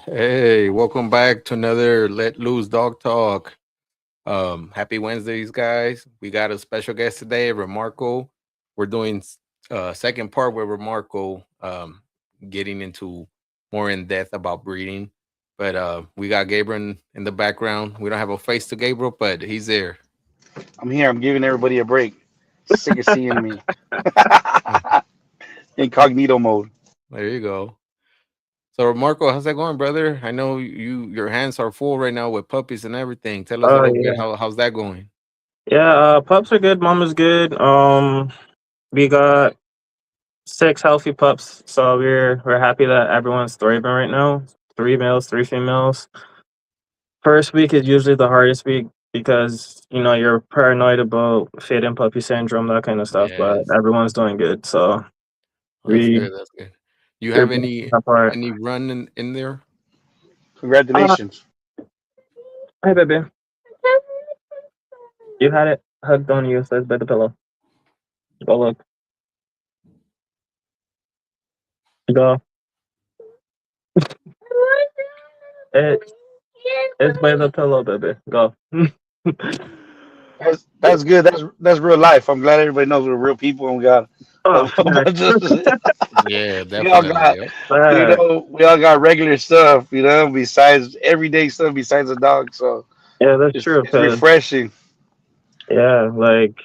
Hey, welcome back to another Let Loose Dog Talk. Happy Wednesdays, guys. We got a special guest today, Remarco. We're doing second part with Remarco, getting into more in depth about breeding. But we got Gabriel in the background. We don't have a face to Gabriel, but he's there. I'm here. I'm giving everybody a break. Sick of seeing me. Incognito mode. There you go. So, Remarco, how's that going, brother? I know your hands are full right now with puppies and everything. Tell us a Oh little bit yeah, how's that going. yeah. Pups are good. Mom is good. We got six healthy pups, so we're happy that everyone's thriving right now. Three males, three females. First week is usually the hardest week because you're paranoid about feeding puppy syndrome, that kind of stuff. But Yes. everyone's doing good, so That's we good. That's good. You we're have doing that part. any run in there? Uh, Congratulations. hey baby, you had it hugged on you, so it's by the pillow. Go look, go. It, it's by the pillow, baby. Go. That's good. That's real life. I'm glad everybody knows we're real people and we got Oh, a yeah. bunch of. Yeah, We all definitely. got, Yep. we all got regular stuff. Besides everyday stuff. Besides a dog, so Yeah, that's it's true. it's Cause refreshing. yeah, like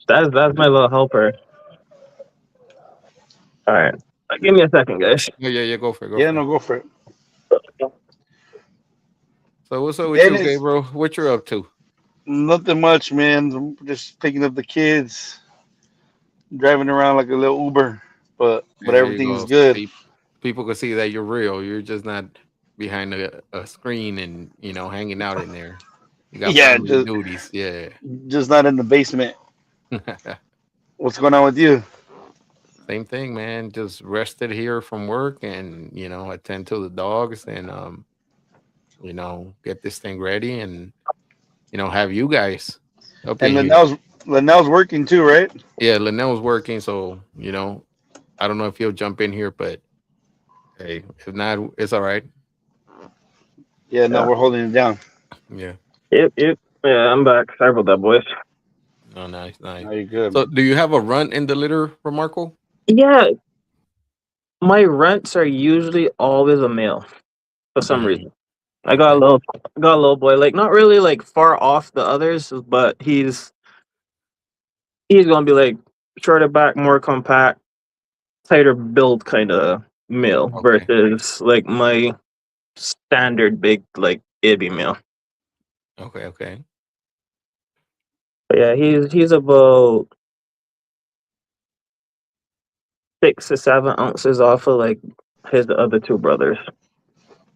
that's my little helper. All right, give me a second, guys. Yeah, yeah, yeah. Go for it. Go Yeah, for no, it. go for it. So what's up with you, Dennis, Gabriel? What you're up to? nothing much, man. I'm just picking up the kids, driving around like a little Uber, but And there you everything's go. So good. people can see that you're real. You're just not behind a screen and hanging out in there. You got Yeah, family just duties. Yeah. just not in the basement. What's going on with you? Same thing, man. Just rested here from work and attend to the dogs and get this thing ready and have you guys up And in here. Linnell's working too, right? Yeah, Linnell's working, so I don't know if he'll jump in here, but hey, if not, it's all right. Yeah, no, Yeah, we're holding it down. Yeah. yep. Yeah, I'm back. Sorry about that, boys. Oh, nice, nice. No, you're good, So, man. do you have a run in the litter, Remarco? Yeah, my rents are usually always a male for some Mm, reason. I got a okay. little, got a little boy, like not really like far off the others, but he's gonna be like shorter back, more compact, tighter build kind of male Okay. versus like my standard big like Ibby male. Okay. Okay. But yeah, he's about 6 to 7 ounces off of like his other two brothers.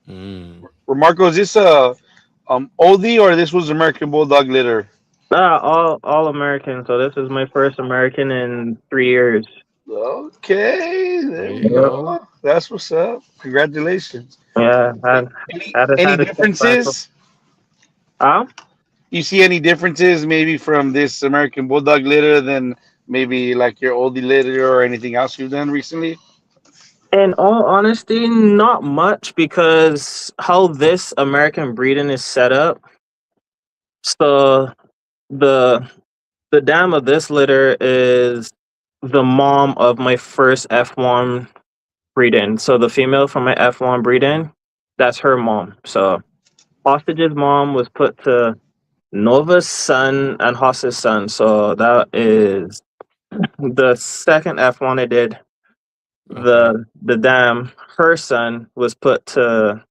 Mm. Remarco, is this oldie or this was American Bulldog litter? All American. So this is my first American in 3 years. Okay, There there we you Yep. go. go. That's what's up. Congratulations. Yeah, Any had to any had to step back. differences? Um, You see any differences maybe from this American Bulldog litter than maybe like your oldie litter or anything else you've done recently? in all honesty, not much because how this American breeding is set up. So the the dam of this litter is the mom of my first F1 breeding. So the female from my F1 breeding, that's her mom. So Hostage's mom was put to Nova's son and Haas's son. So that is the second F1 I did. Okay. The dam, her son was put to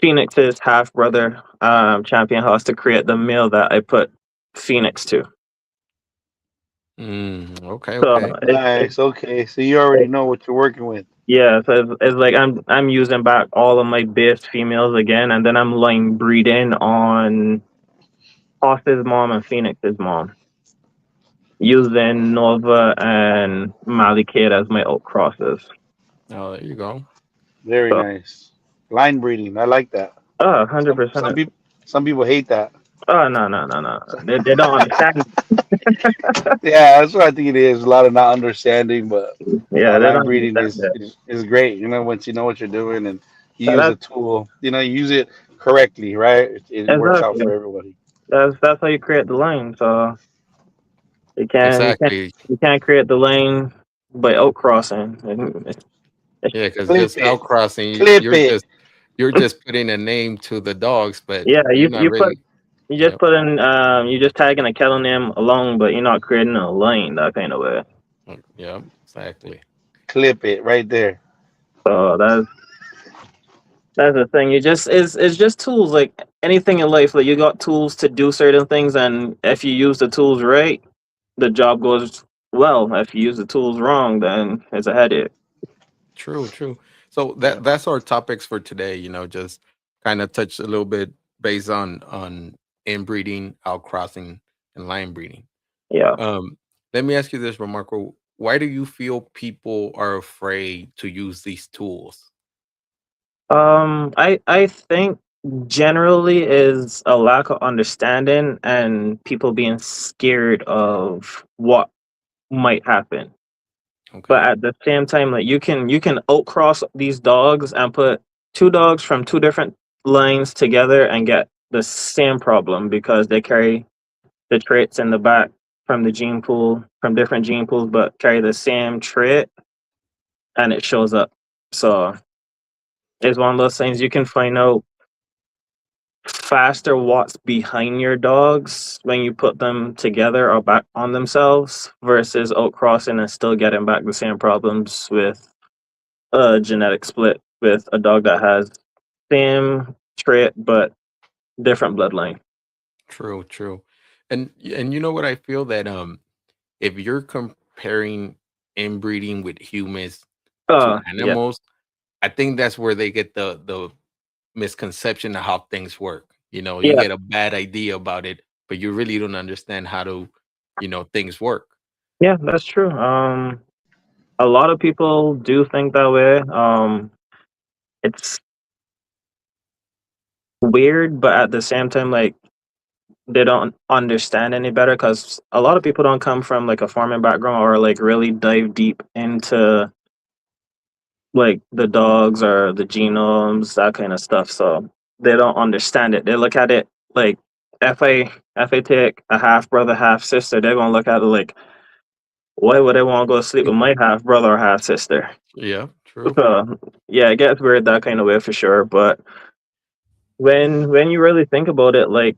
Phoenix's half brother, Champion Haas, to create the male that I put Phoenix to. Okay. So Okay. Nice. Okay, so you already know what you're working with. yeah, so it's like I'm using back all of my best females again, and then I'm line breeding on Haas's mom and Phoenix's mom, using Nova and Malikate as my outcrosses. Oh, there you go. Very So, nice. Line breeding. I like that. hundred Some some percent. people some people hate that. Oh no. They don't understand. Yeah, that's what I think it is. A lot of not understanding, but Yeah, they line don't breeding understand is, that. is is great. Once you know what you're doing and You So use a tool, you use it correctly, right? It works out exactly for everybody. that's how you create the lane. So you can you can't Exactly. you can't create the lane by outcrossing. Yeah, because Clip just it, outcrossing, clip it. you're just putting a name to the dogs, but Yeah, you're not really. you just Yep. put in you just tagging a kennel name alone, but you're not creating a lane that kind of way. Yep. Exactly. Clip it right there. So that's the thing. You just it's just tools like anything in life. Like you got tools to do certain things, and if you use the tools right, the job goes well. If you use the tools wrong, then it's a headache. True. True. So Yeah. that's our topics for today. Just kind of touch a little bit based on inbreeding, outcrossing, and line breeding. Yeah. Um, Let me ask you this, Remarkable. Why do you feel people are afraid to use these tools? I think generally is a lack of understanding and people being scared of what might happen. But Okay. at the same time, like you can outcross these dogs and put two dogs from two different lines together and get the same problem because they carry the traits in the back from the gene pool from different gene pools, but carry the same trait and it shows up. So it's one of those things you can find out faster what's behind your dogs when you put them together or back on themselves versus outcrossing and still getting back the same problems with a genetic split with a dog that has same trait but different bloodline. True, true. And you know what I feel that if you're comparing inbreeding with humans to Yeah, animals, I think that's where they get the misconception of how things work. You yeah, get a bad idea about it, but you really don't understand how to, things work. yeah. That's true. A lot of people do think that way. It's weird, but at the same time, like they don't understand any better because a lot of people don't come from like a farming background or like really dive deep into like the dogs or the genomes, that kind of stuff. So they don't understand it. They look at it like if I take a half brother, half sister, they're gonna look at it like, why would I want to go sleep with my half brother or half sister? Yeah, true. So yeah, it gets weird that kind of way for sure. But when you really think about it, like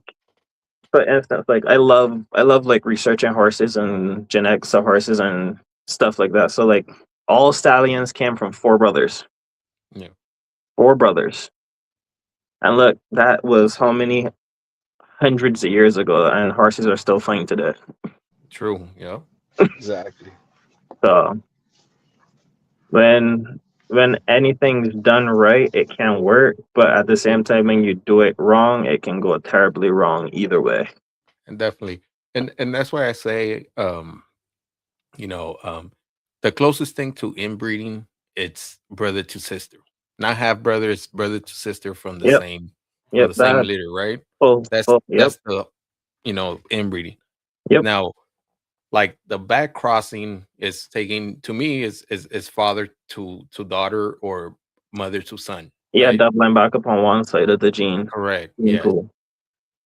for instance, like I love like researching horses and genetics of horses and stuff like that. So like all stallions came from four brothers. Yeah, Four brothers. And look, that was how many hundreds of years ago, and horses are still fighting today. true. Yeah, Exactly. So when anything's done right, it can work, but at the same time, when you do it wrong, it can go terribly wrong either way. and definitely, and that's why I say, you know, um, the closest thing to inbreeding, it's brother to sister, not half brothers, brother to sister Yep, from yep, the same that litter, right? That's full, yep, that's the inbreeding. yep, Now, like the back crossing is taking to me is father to daughter or mother to son, yeah, right? doubling back up on one side of the Correct. gene Yes. pool.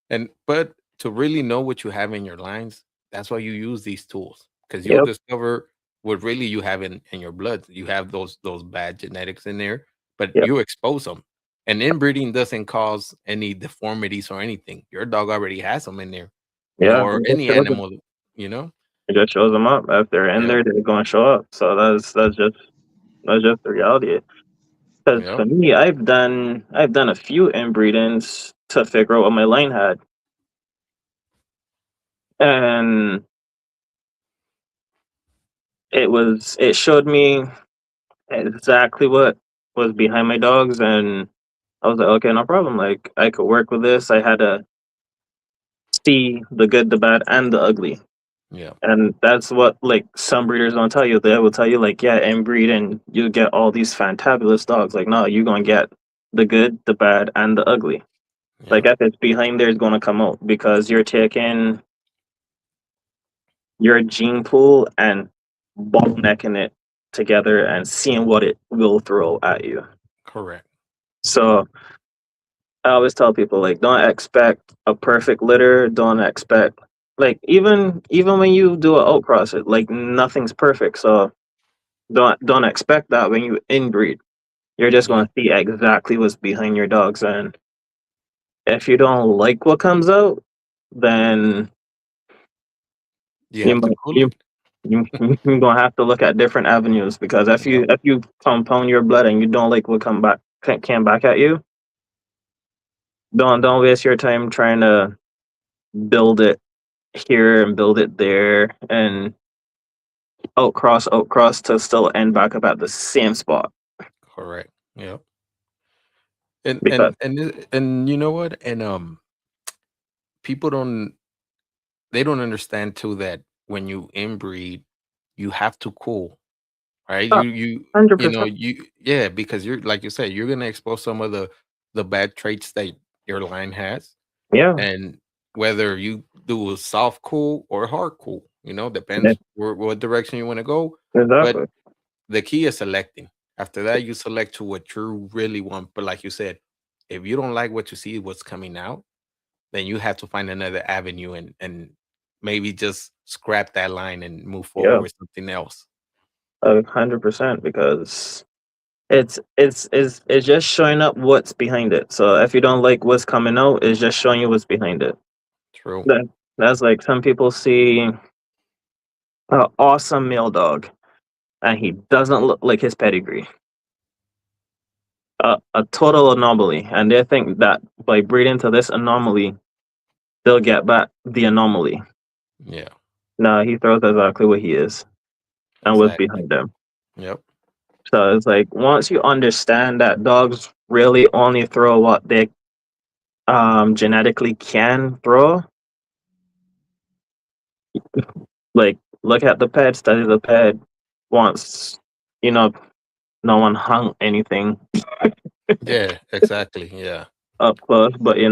And but to really know what you have in your lines, that's why you use these tools because you'll Yep, discover what really you have in your blood. You have those bad genetics in there, but yep, you expose them. And inbreeding doesn't cause any deformities or anything. Your dog already has them in there, yeah. or any animal, you know. It just shows them up. If they're in Yep. there, they're going to show up. So that's just the reality. Because Yep. for me, I've done a few inbreedings to figure out what my line had, and it showed me exactly what was behind my dogs, and I was like, okay, no problem. Like I could work with this. I had to see the good, the bad, and the ugly. Yep. And that's what like some breeders don't tell you. They will tell you like, yeah, inbreed and you get all these fantabulous dogs. Like, no, you're gonna get the good, the bad, and the ugly. Like Yep. if it's behind there, it's gonna come out because you're taking your gene pool and bottlenecking it together and seeing what it will throw at you. Correct. So I always tell people like don't expect a perfect litter. Don't expect like even when you do an outcross, it like nothing's perfect. So don't expect that when you inbreed. You're just Yeah. gonna see exactly what's behind your dogs, and if you don't like what comes out, then You you have to might cool it. you're gonna have to look at different avenues because Yep. if you compound your blood and you don't like what came back at you, don't waste your time trying to build it here and build it there and outcross to still end back up at the same spot Correct. Yep. And because and you know what? And people don't they don't understand too that when you inbreed, you have to cool, right? uh, You know 100%. you yeah, because you're like you said, you're gonna expose some of the bad traits that your line has, Yeah, and whether you do a soft cool or hard cool, yeah, depends what direction you want to go. But exactly. the key is selecting. After that, you select to what you really want. But like you said, if you don't like what you see, what's coming out, then you have to find another avenue and maybe just scrap that line and move forward Yeah, with something else. 100% because it's just showing up what's behind it. So if you don't like what's coming out, it's just showing you what's behind it. True. That that's like some people see an awesome male dog and he doesn't look like his pedigree. A total anomaly, and they think that by breeding to this anomaly, they'll get back the anomaly. Yeah. No, he throws exactly what he is and what's Exactly. behind him. Yep. So it's like once you understand that dogs really only throw what they genetically can throw, like look at the ped, study the ped. Once you know no one hung anything Yeah. Exactly. Yeah. up close, but Yeah,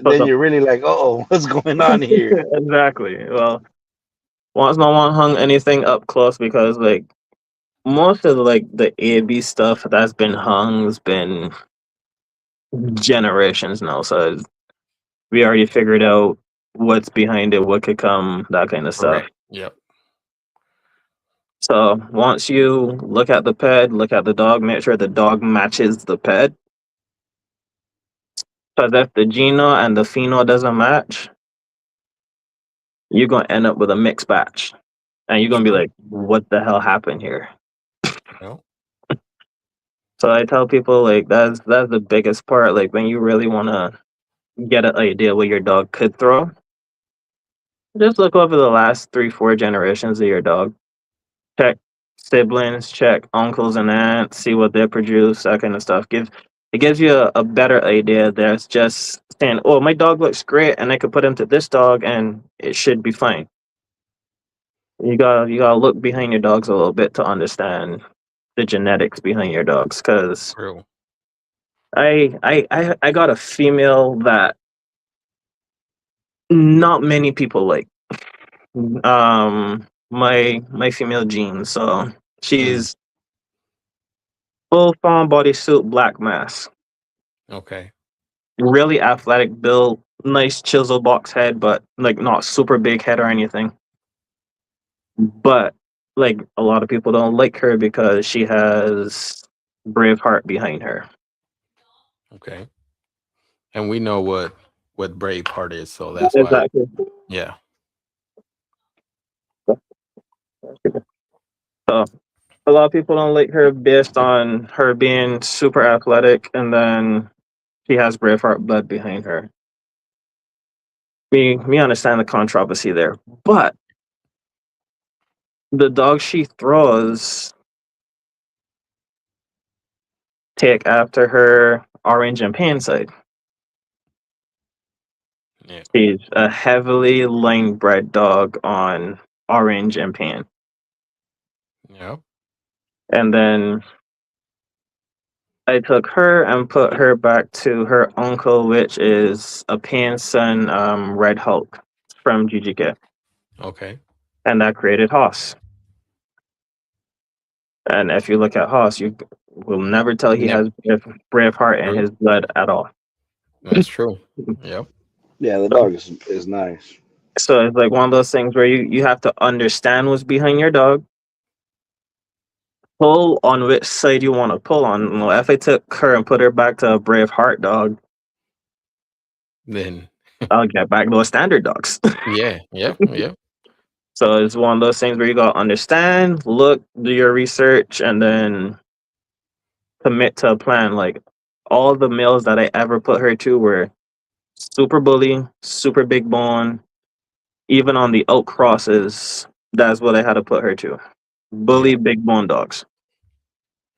for then the you're really like, oh, what's going on here? exactly. Well, once no one hung anything up close because like most of like the AB stuff that's been hung has been generations now. So we already figured out what's behind it, what could come, that kind of stuff. Correct. Yep. So once you look at the ped, look at the dog, make sure the dog matches the ped. Because if the geno and the pheno doesn't match, you're gonna end up with a mixed batch, and you're gonna be True. like, "What the hell happened here?" Yep. So I tell people like that's the biggest part. Like when you really wanna get an idea what your dog could throw, just look over the last 3, 4 generations of your dog. Check siblings, check uncles and aunts, see what they produce, that kind of stuff. It gives you a better idea. There's just saying, "Oh, my dog looks great, and I could put him to this dog, and it should be fine." You gotta look behind your dogs a little bit to understand the genetics behind your dogs. Because True. I got a female that not many people like. My female gene. So Mm. she's full fawn bodysuit, black mask, Okay. really athletic build, nice chisel box head, but like not super big head or anything. But like a lot of people don't like her because she has Braveheart behind her. Okay. And we know what brave part is, so that's why. Exactly. Yeah. So a lot of people don't like her based on her being super athletic, and then she has Braveheart blood behind her. We understand the controversy there, but the dog she throws take after her orange and pan side. Yeah. She's a heavily line bred dog on orange and pan. Yep. And then I took her and put her back to her uncle, which is a pan son Red Hulk from GGK. Okay. And that created Haas. And if you look at Haas, will never tell he Never. has brave heart in True. his blood at all. That's true. Yep. Yeah, the So, dog is nice. so it's like one of those things where you have to understand what's behind your dog, pull on which side you want to pull on. You know, if I took her and put her back to a brave heart dog, Then I'll get back to a standard dogs. yeah. Yep. Yep. So it's one of those things where you gotta understand, look, do your research, and then commit to a plan. Like all the males that I ever put her to were super bully, super big bone. Even on the outcrosses, that's what I had to put her to. Yeah. Bully big bone dogs.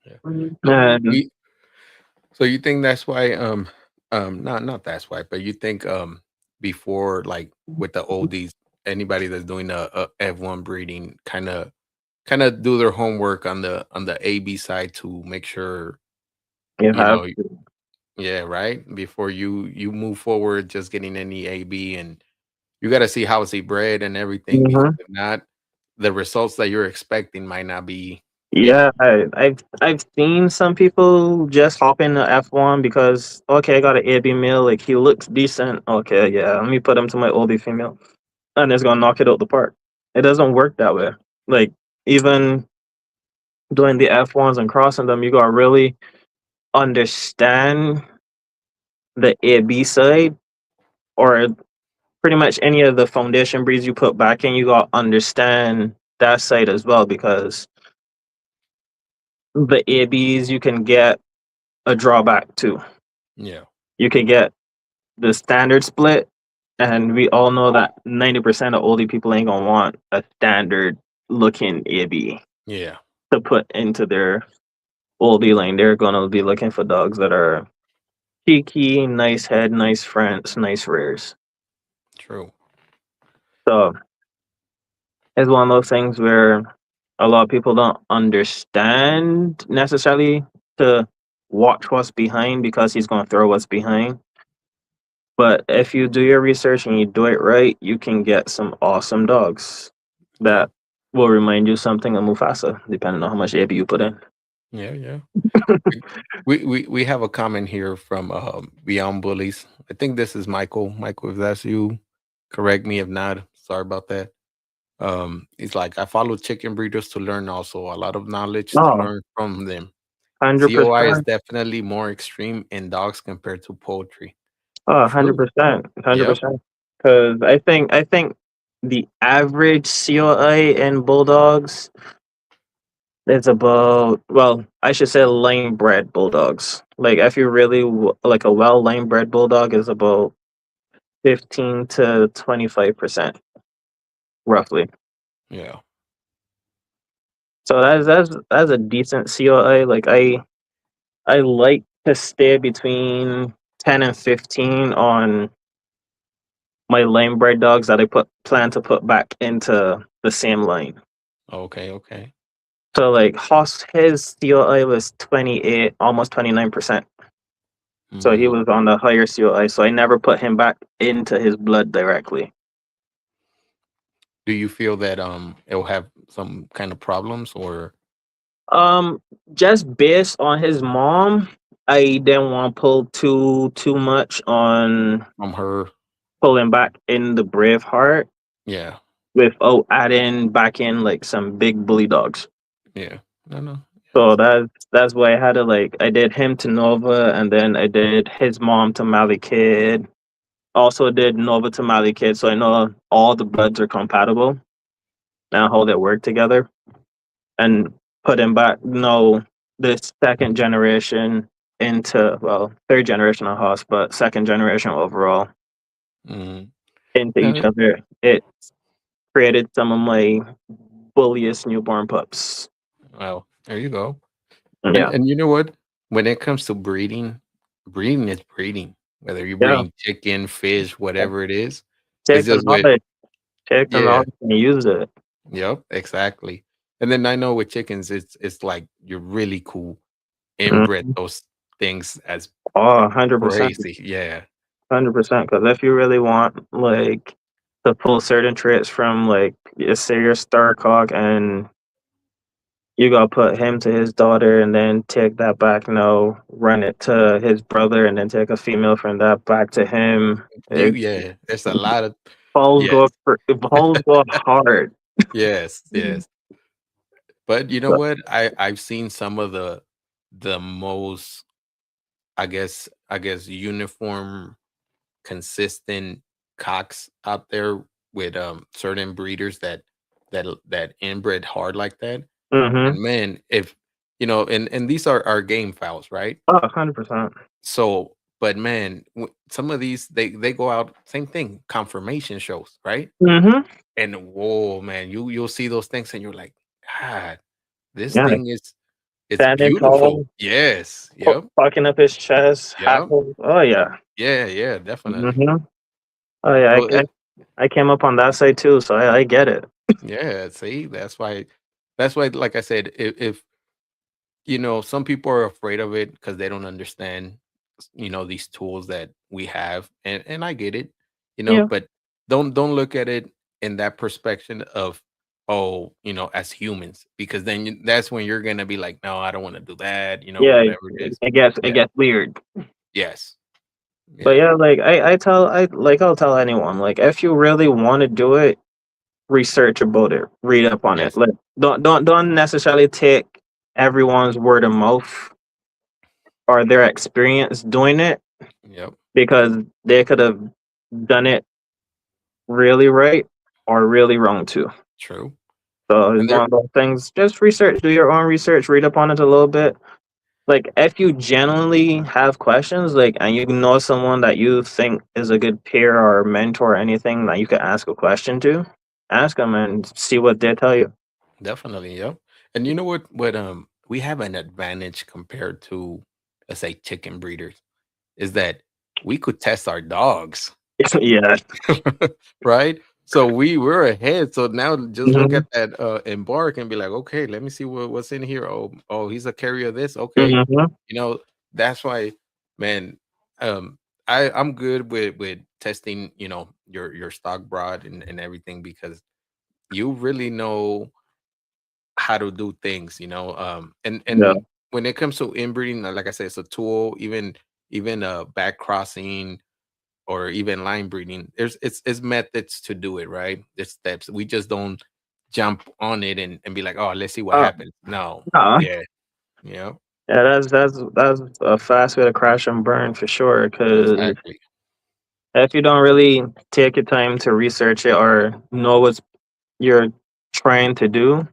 Yeah. So And you so you think that's why not that's why, but you think before like with the oldies, anybody that's doing a F1 breeding kind of do their homework on the AB side to make sure you you have know yeah, right, before you move forward just getting any AB, and you got to see how it's bred and everything, because Mhm. if not, the results that you're expecting might not be you Yeah, know I've seen some people just hop in the F1 because okay, I got an AB male, like he looks decent. Okay, yeah, let me put him to my oldie female, and it's gonna knock it out the park. It doesn't work that way. Like even doing the F1s and crossing them, you gotta really understand the AB side, or pretty much any of the foundation breeds you put back in. You gotta understand that side as well because the ABs you can get a drawback too. yeah You can get the standard split, and we all know that 90% of oldie people ain't gonna want a standard looking AB yeah to put into their oldie lane. They're gonna be looking for dogs that are cheeky, nice head, nice fronts, nice rears. true So it's one of those things where a lot of people don't understand necessarily to watch what's behind because he's gonna throw what's behind. But if you do your research and you do it right, you can get some awesome dogs true that will remind you something of Mufasa, depending on how much AB you put in. yeah yeah we have a comment here from Beyond Bullies. I think this is Michael, if that's you, correct me if not, sorry about that. He's like, I follow chicken breeders to learn, also a lot of knowledge to Oh, learn from them. COI is 100%. definitely more extreme in dogs compared to poultry. Oh, True. 100%. Yep. 100%. Because I think the average COI in bulldogs is about, well, I should say lane bred bulldogs. Like if you really like a well lane bred bulldog is about 15 to 25% roughly. Yeah. So that's a decent COI. Like I like to stay between 10 and 15 on my lane bred dogs that I put plan to put back into the same line. Okay. Okay. So like Haas, his COI was 28, almost 29%. So he Mm. was on the higher COI. So I never put him back into his blood directly. Do you feel that it'll have some kind of problems or Um, just based on his mom, I didn't want to pull too much on from her? pulling back in the Braveheart Yeah. without adding back in like some big bully dogs. Yeah. No. No. So Yes. that's why I had to like I did him to Nova and then I did his mom to Mali Kid. Also did Nova to Mali Kid, so I know all the bloods are compatible and how they work together. And put him back this second generation into well, third generation of Haas, but second generation overall Mm. into each No, other. It created some of my bulliest newborn pups. well, there you go. Yeah. And you know what? When it comes to breeding, breeding is breeding. Whether you Yeah. breeding chicken, fish, whatever it is, it's Take the just with knowledge. Take the yeah. knowledge and use it. Yep, exactly. And then I know with chickens, it's like you're really cool inbred Mhm. those things as Oh, 100%. crazy. Yeah, 100%. Because if you really want, like, to pull certain traits from, like, say your Starcock and you gotta put him to his daughter and then take that back, run it to his brother and then take a female from that back to him. It Yeah, there's a lot of balls yes, go balls go hard. yes, yes. But you know But what? I've seen some of the most, I guess uniform, consistent cocks out there with certain breeders that inbred hard like that. mm-hmm. And man, if and these are game fouls, right? Oh, 100%. So, but man, some of these they go out same thing, confirmation shows, right? Mm-hmm. And whoa, man, you'll see those things and you're like, God, this Yeah. thing is it's Standing beautiful. tall, Yes. Yep. fucking up his chest, Yep. hackles. Oh yeah. Yeah. Yeah. Definitely. Mm-hmm. Oh yeah. So it I came up on that side too, so I get it. yeah. See, that's why. Like I said, if some people are afraid of it because they don't understand these tools that we have, and I get it, Yeah. but don't look at it in that perspective of, oh, as humans, because then that's when you're gonna be like, no, I don't want to do that, Yeah. whatever it is. It Yeah. gets weird. Yes. But Yeah. yeah, like I'll tell anyone, like if you really want to do it, research about it, read up on it. Yes. Like don't necessarily take everyone's word of mouth or their experience doing it Yep. because they could have done it really right or really wrong too. True. So it's And one there of those things. Just research, do your own research, read up on it a little bit. Like if you genuinely have questions, like and you know someone that you think is a good peer or mentor or anything that you could ask a question to, ask them and see what they tell you. definitely, yep. And you know what we have an advantage compared to, let's say, chicken breeders, is that we could test our dogs. Yeah. Right? So we're ahead. So now just look Hmm. at that embark and be like, okay, let me see what's in here. Oh, he's a carrier of this. Okay. Hmm. You know, that's why, man, um, I'm good with testing, your stock broad and everything, because you really know how to do things, Yeah. and when it comes to inbreeding, like I said, it's a tool, even back crossing or even line breeding. It's methods to do it, right? There's steps. We just don't jump on it and be like, oh, let's see what Uh, happens. No. no. Yeah. Yeah. Yeah, that's a fast way to crash and burn for sure. Because Exactly. if you don't really take your time to research it or know what you're trying to do,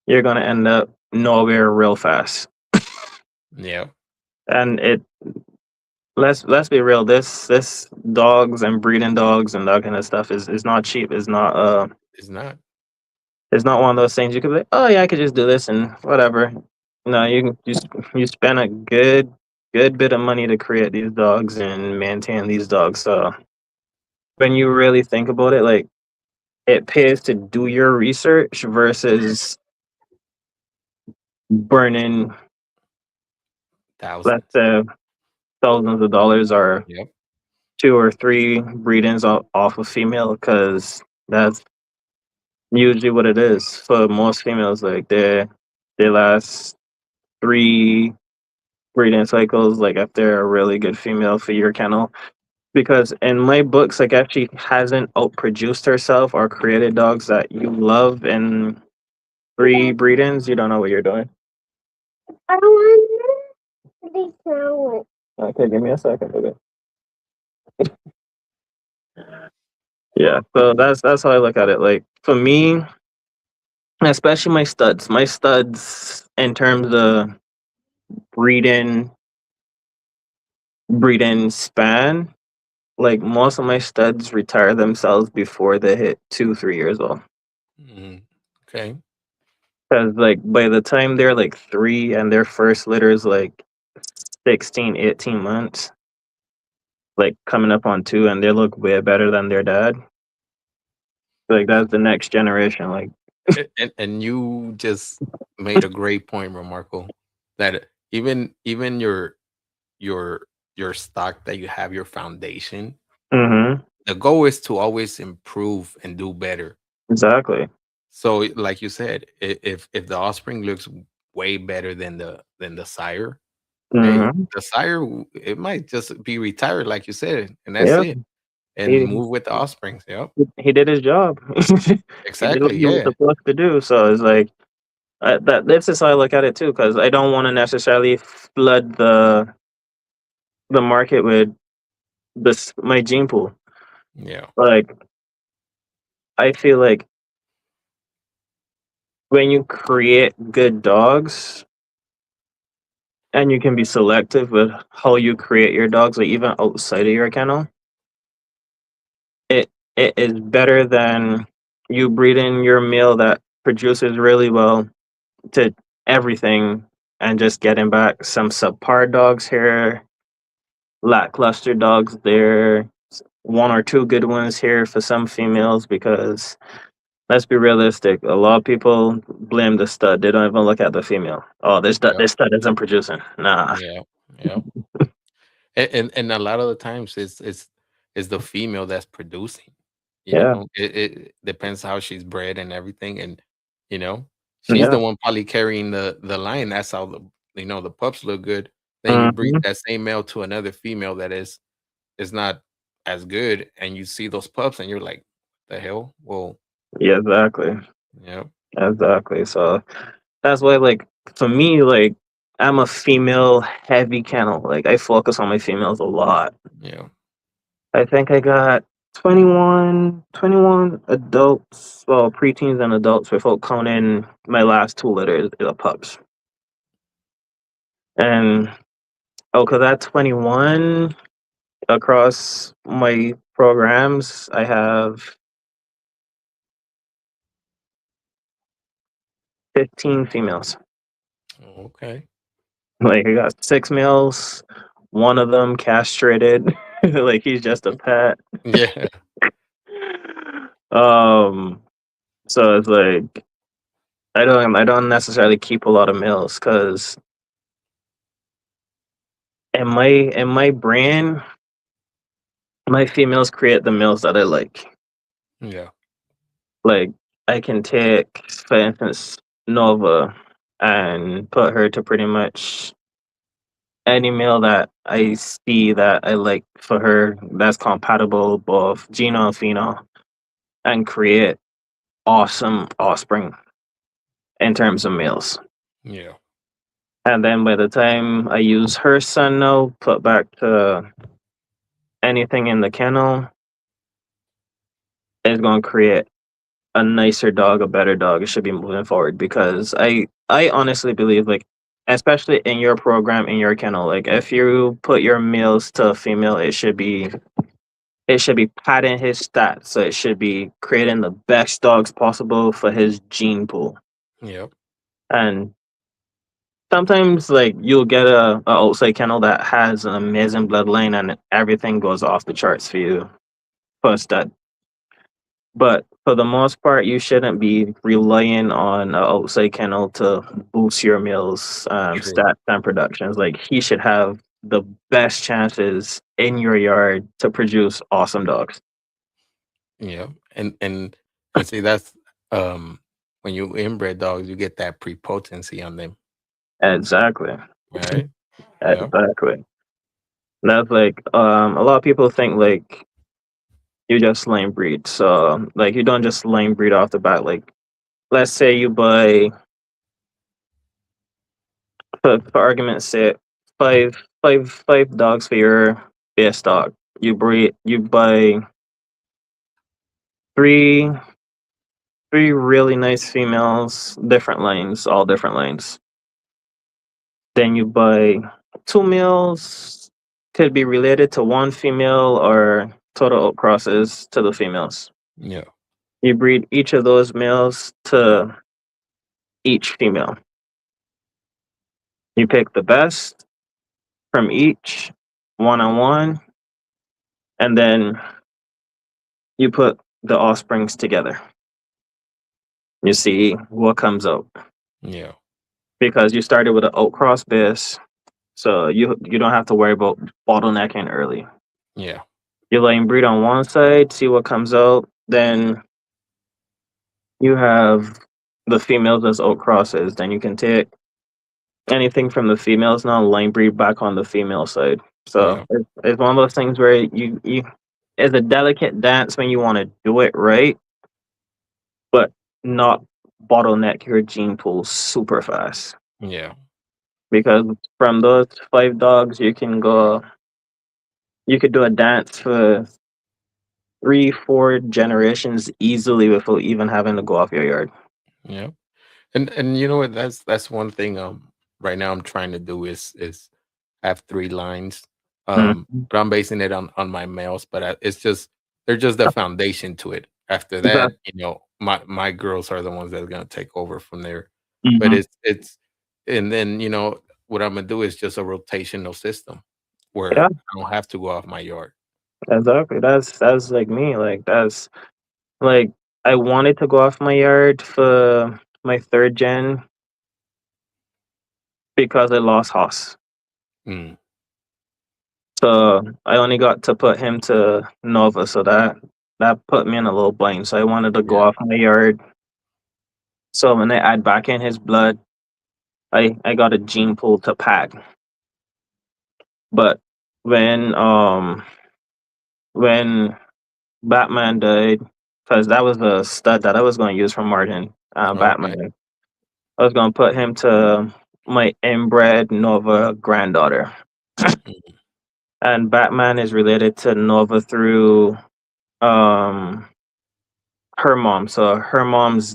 you're gonna end up nowhere real fast. Yeah. And let's be real. This dogs and breeding dogs and that kind of stuff is not cheap. It's not. It's not one of those things you could be like, oh yeah, I could just do this and whatever. No, you spend a good bit of money to create these dogs and maintain these dogs. So when you really think about it, like it pays to do your research versus burning, let's Thousands. say, thousands of dollars or Yep. two or three breedings off a female because that's usually what it is for most females. Like they last three breeding cycles. Like if they're a really good female for your kennel. Because in my books, like if she hasn't outproduced herself or created dogs that you love in three breedings, you don't know what you're doing. I want this now. Okay, give me a second, baby. Yeah, so that's how I look at it. Like for me, especially my studs in terms of breeding breeding span, like most of my studs retire themselves before they hit 2, 3 years old. Mhm. Okay. Because like by the time they're like three and their first litter is like 16, 18 months, like coming up on two, and they look way better than their dad. Like that's the next generation. Like, And you just made a great point, Remarkable, that even your your stock that you have, your foundation, mm-hmm, the goal is to always improve and do better. exactly. So, like you said, if the offspring looks way better than the sire, hey, Hmm. the sire it might just be retired, like you said, and that's Yeah, it, and he move with the offsprings. Yep, he did his job. He did what exactly. he was Yeah, supposed to do. So it's like that's just how I look at it too. Because I don't want to necessarily flood the market with this my gene pool. yeah, Like I feel like when you create good dogs and you can be selective with how you create your dogs, like even outside of your kennel, it it is better than you breeding your male that produces really well to everything and just getting back some subpar dogs here, lackluster dogs there, one or two good ones here for some females because let's be realistic. A lot of people blame the stud. They don't even look at the female. Oh, yep, this stud isn't producing. Nah. yeah, yeah. And a lot of the times it's the female that's producing. Yeah. It depends how she's bred and everything, and you know she's Yeah. the one probably carrying the line. That's how the pups look good. Then you breed Hmm. that same male to another female that is not as good, and you see those pups, and you're like, the hell? Well, Yeah, exactly. yeah, Exactly. So that's why, like, for me, like, I'm a female heavy kennel. Like, I focus on my females a lot. yeah, I think I got 21 adults, well, preteens and adults without counting my last two litters of pups. And cause that 21 across my programs, I have 15 females. okay, Like, I got six males, one of them castrated, like he's just a pet. yeah, Um, so it's like I don't necessarily keep a lot of males because in my brain, my females create the males that I like. yeah, Like I can take, for instance, Nova and put her to pretty much any male that I see that I like for her that's compatible both Gino and Pheno and create awesome offspring in terms of males. yeah, And then by the time I use her son now, put back to anything in the kennel, it's gonna create a nicer dog, a better dog. It should be moving forward because I honestly believe like especially in your program in your kennel, like if you put your males to a female, it should be padding his stats. So it should be creating the best dogs possible for his gene pool. yeah, And sometimes like you'll get a outside kennel that has an amazing bloodline and everything goes off the charts for you for a stud. But for the most part, you shouldn't be relying on an outside kennel to boost your meals true. stats and productions. Like he should have the best chances in your yard to produce awesome dogs. Yeah, and see that's um when you inbred dogs, you get that prepotency on them, Exactly. right? Yeah, Exactly. That's like a lot of people think like you just lane breed. So like you don't just lane breed off the bat. Like let's say you buy for argument's sake, five dogs for your base dog. You buy three three really nice females, different lanes, all different lanes. Then you buy two males, could be related to one female or total outcrosses to the females. yeah, You breed each of those males to each female. You pick the best from each one on one, and then you put the offsprings together. You see what comes out yeah, because you started with an outcross base, so you don't have to worry about bottlenecking early. yeah, You let him breed on one side, see what comes out, then You have the females as oat crosses. Then you can take anything from the females now, line breed back on the female side. So Yeah, it's one of those things where you it's a delicate dance when you want to do it right, but not bottleneck your gene pool super fast. yeah, Because from those 5 dogs, you could do a dance for 3, 4 generations easily without even having to go off your yard. yeah. And you know what? That's one thing. Right now I'm trying to do is have 3 lines. Mhm. But I'm basing it on my males. But it's just they're just the foundation to it. After that, Exactly. my girls are the ones that are gonna take over from there. But Mhm. it's and then what I'm gonna do is just a rotational system where Yeah, I don't have to go off my yard. exactly. That's like me. Like that's like I wanted to go off my yard for my 3rd gen because I lost Haas. Mm, So I only got to put him to Nova, so that put me in a little bind. So I wanted to go yeah. off my yard. So when I add back in his blood, I got a gene pool to pack. But when um when Batman died, because that was the stud that I was going to use from Martin, Okay. Batman. I was going to put him to my inbred Nova granddaughter. Mm, And Batman is related to Nova through um her mom. So her mom's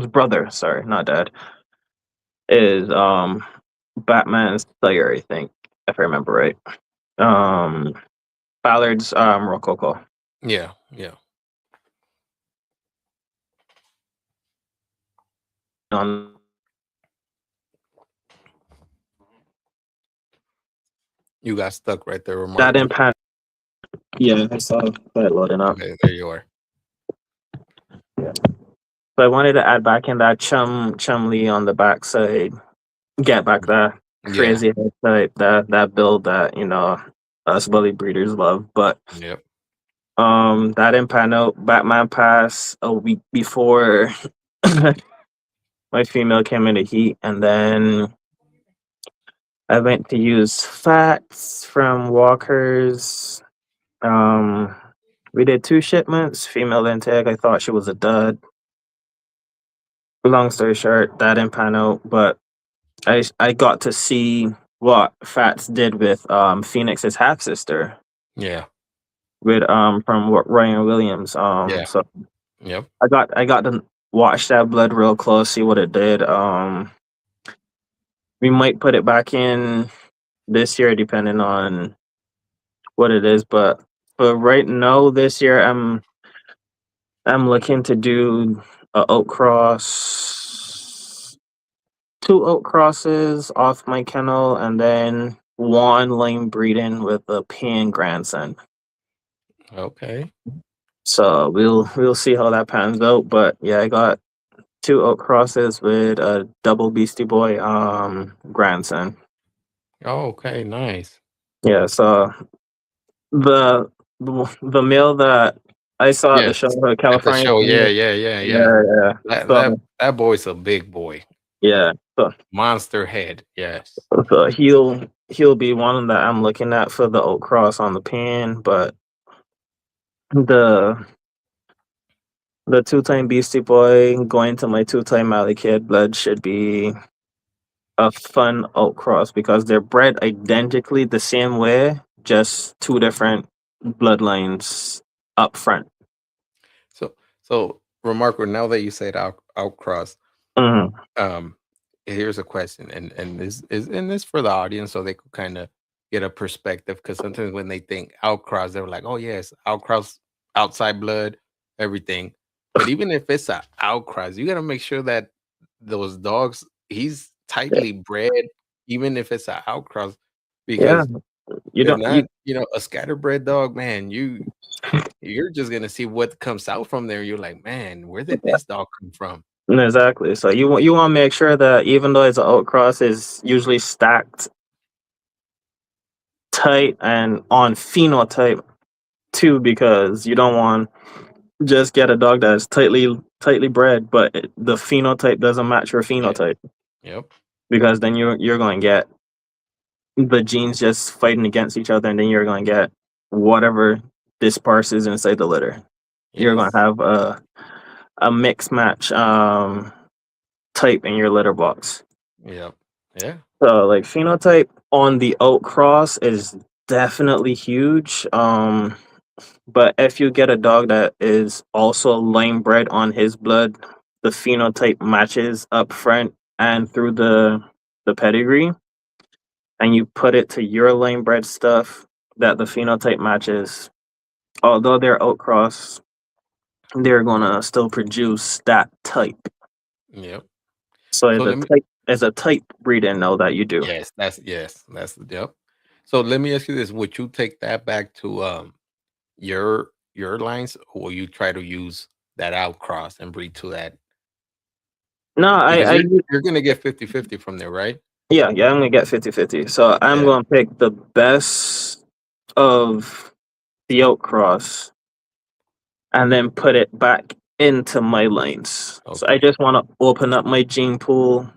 brother, sorry, not dad, is Batman's player, I think, if I remember right. Um Ballard's Rococo. yeah, yeah. On You got stuck right there, that Marco. impact. Yeah, I saw that loading up. Okay, there you are. So I wanted to add back in that Chumley on the backside, get back that Yeah. crazy head type, that build that us bully breeders love. But Yep. that in panel Batman pass a week before my female came into heat, and then I went to use fats from Walker's. Um, we did 2 shipments, female intake. I thought she was a dud. Long story short, that didn't pan out, but I got to see what Fats did with Phoenix's half sister Yeah. with from Ryan Williams. Yeah. So Yep. I got to watch that blood real close, see what it did. We might put it back in this year depending on what it is, but right now this year I'm looking to do a oat cross, 2 oat crosses off my kennel, and then one lane breeding with a pan grandson. Okay. So we'll see how that pans out. But yeah, I got 2 oat crosses with a double Beastie Boy grandson. Oh, okay. Nice. Yeah, so the male that I saw at the Yes. show, At the California. show. Yeah. Yeah. Yeah. Yeah. Yeah, yeah. That So that that boy's a big boy. yeah, so Monster head. Yes. so he'll be one that I'm looking at for the oat cross on the pan, but the the 2-time Beastie Boy going to my 2-time Alley Kid blood should be a fun outcross because they're bred identically the same way, just 2 different bloodlines up front. So remarkable. Now that you said outcross, Mhm. um, here's a question, and this for the audience, so they could kind of get a perspective. Because sometimes when they think outcross, they're like, "Oh yes, outcross, outside blood, everything." But even if it's a outcross, you got to make sure that those dogs, he's tightly bred, even if it's a outcross, Yeah, because you if don't not, you a scatterbred dog, man, you're just gonna see what comes out from there. You're like, man, where did this dog come from? exactly. So you want to make sure that even though it's an outcross, is usually stacked tight and on phenotype too, because you don't want just get a dog that's tightly bred, but the phenotype doesn't match your Yeah. phenotype, Yep. because then you're going to get the genes just fighting against each other, and then you're going to get whatever disperses inside the litter. You're going to Yes. have a mix match type in your litter box. Yep. Yeah. So like phenotype on the outcross is definitely huge. But if you get a dog that is also line bred on his blood, the phenotype matches up front and through the pedigree, and you put it to your line bred stuff that the phenotype matches. Although they're outcross, they're gonna still produce that type. Yep. So So let me as a type breeding know that you do. yes, that's the yep. So let me ask you this. Would you take that back to your lines, or will you try to use that outcross and breed to that? No, Because I you're gonna get 50-50 from there, right? yeah, I'm gonna get 50-50. So I'm Yeah. gonna pick the best of the outcross and then put it back into my lanes. So I Okay. just want to open up my gene pool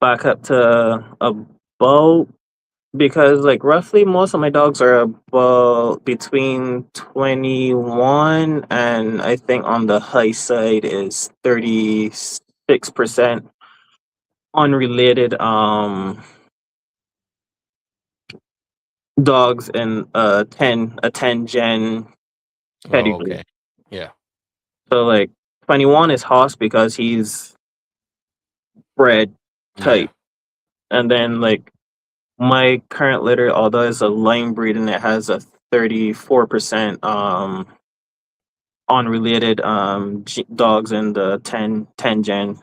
back up to about, because like roughly most of my dogs are about between 21, and I think on the high side is 36% unrelated dogs in a 10 gen Oh, pedigree. okay. Yeah. So like 21 is Hoss because he's bred Yeah. type. And then like my current litter, although it's a line breed and it has a 34% unrelated dogs in the 10 gen